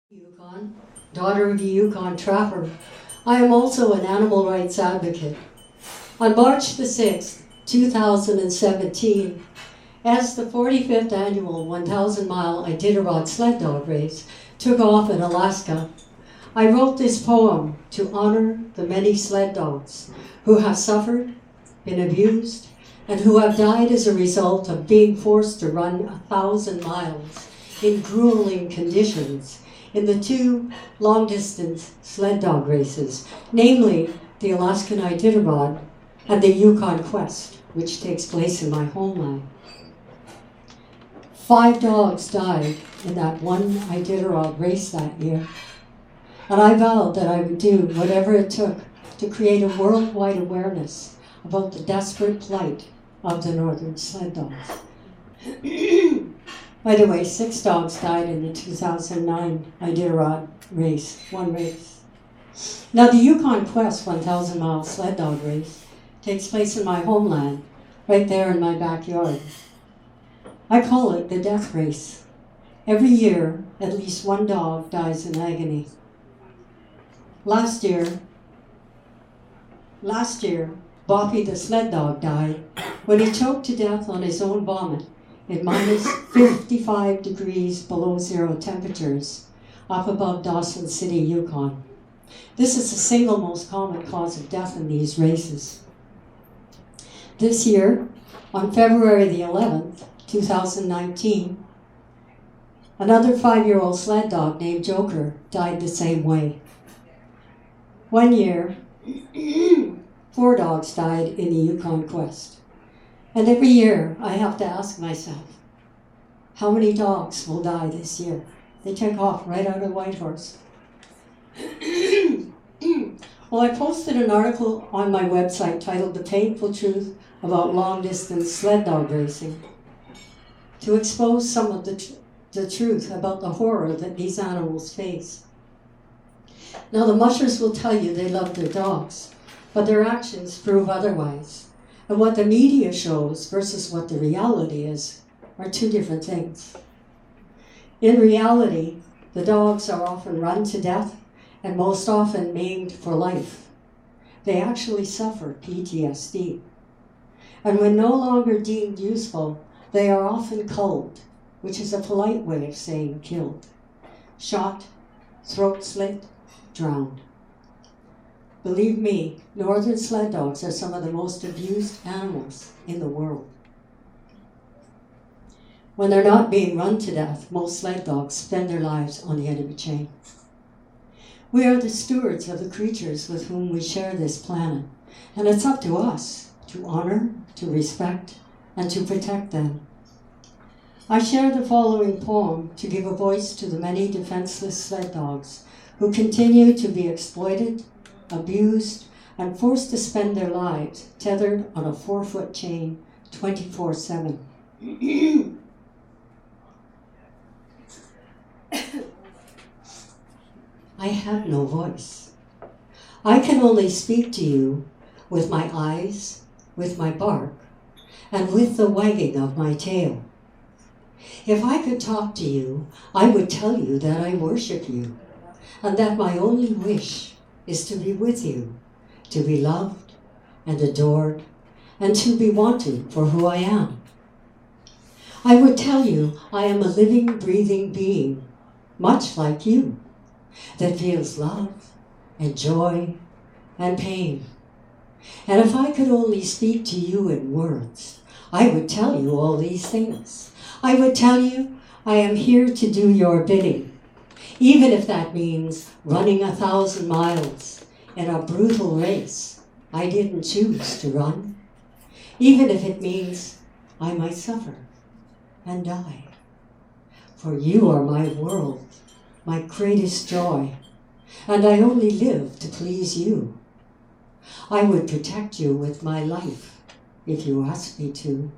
Yukon, daughter of a Yukon trapper. I am also an animal rights advocate. On March the 6th, 2017, as the 45th annual 1,000-mile Iditarod sled dog race took off in Alaska, I wrote this poem to honor the many sled dogs who have suffered, been abused, and who have died as a result of being forced to run 1,000 miles in grueling conditions in the two long-distance sled dog races, namely the Alaskan Iditarod and the Yukon Quest, which takes place in my homeland. 5 dogs died in that one Iditarod race that year, and I vowed that I would do whatever it took to create a worldwide awareness about the desperate plight of the northern sled dogs. By the way, 6 dogs died in the 2009 Iditarod race, one race. Now the Yukon Quest 1,000-mile sled dog race takes place in my homeland, right there in my backyard. I call it the death race. Every year, at least one dog dies in agony. Last year, Boppy the sled dog died when he choked to death on his own vomit in minus 55 degrees below zero temperatures up above Dawson City, Yukon. This is the single most common cause of death in these races. This year, on February the 11th, 2019, another 5-year-old sled dog named Joker died the same way. One year, 4 dogs died in the Yukon Quest. And every year I have to ask myself, how many dogs will die this year? They take off right out of Whitehorse. Well, I posted an article on my website titled The Painful Truth About Long-Distance Sled Dog Racing to expose some of the truth about the horror that these animals face. Now, the mushers will tell you they love their dogs, but their actions prove otherwise. And what the media shows versus what the reality is are two different things. In reality, the dogs are often run to death and most often maimed for life. They actually suffer PTSD. And when no longer deemed useful, they are often culled, which is a polite way of saying killed, shot, throat slit, drowned. Believe me, northern sled dogs are some of the most abused animals in the world. When they're not being run to death, most sled dogs spend their lives on the end of a chain. We are the stewards of the creatures with whom we share this planet, and it's up to us to honor, to respect, and to protect them. I share the following poem to give a voice to the many defenseless sled dogs who continue to be exploited, abused, and forced to spend their lives tethered on a 4-foot chain 24/7. I have no voice. I can only speak to you with my eyes, with my bark, and with the wagging of my tail. If I could talk to you, I would tell you that I worship you, and that my only wish is to be with you, to be loved and adored, and to be wanted for who I am. I would tell you I am a living, breathing being, much like you, that feels love and joy and pain. And if I could only speak to you in words, I would tell you all these things. I would tell you I am here to do your bidding, even if that means running 1,000 miles in a brutal race I didn't choose to run, even if it means I might suffer and die. For you are my world, my greatest joy, and I only live to please you. I would protect you with my life if you asked me to.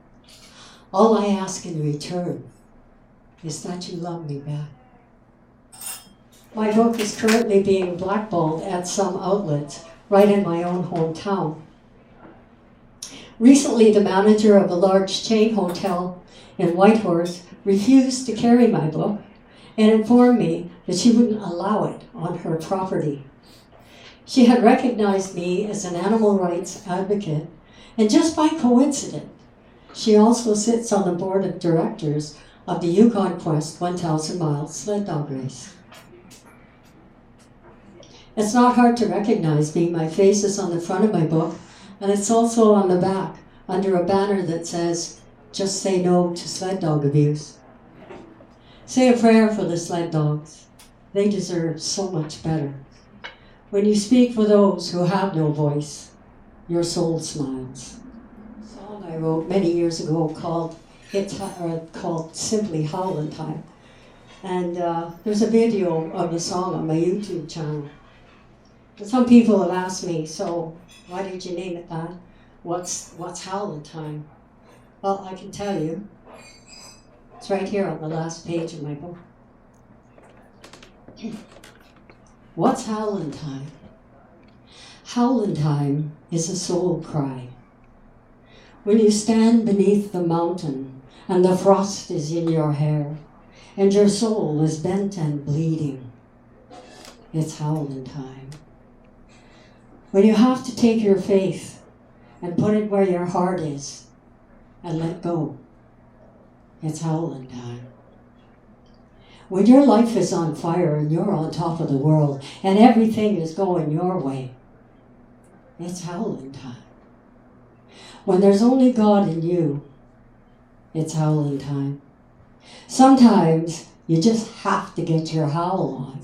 All I ask in return is that you love me back. My book is currently being blackballed at some outlets right in my own hometown. Recently, the manager of a large chain hotel in Whitehorse refused to carry my book and informed me that she wouldn't allow it on her property. She had recognized me as an animal rights advocate, and just by coincidence, she also sits on the board of directors of the Yukon Quest 1,000-mile sled dog race. It's not hard to recognize me. My face is on the front of my book, and it's also on the back under a banner that says, "Just say no to sled dog abuse." Say a prayer for the sled dogs. They deserve so much better. When you speak for those who have no voice, your soul smiles. A song I wrote many years ago called simply Howlin Time. And there's a video of the song on my YouTube channel. And some people have asked me, so why did you name it that? What's Howlin Time? Well, I can tell you. It's right here on the last page of my book. What's Howlin Time? Howlin Time is a soul cry. When you stand beneath the mountain and the frost is in your hair and your soul is bent and bleeding, it's Howlin Time. When you have to take your faith and put it where your heart is and let go, it's Howlin Time. When your life is on fire and you're on top of the world and everything is going your way, it's Howlin Time. When there's only God in you, it's Howlin Time. Sometimes you just have to get your howl on.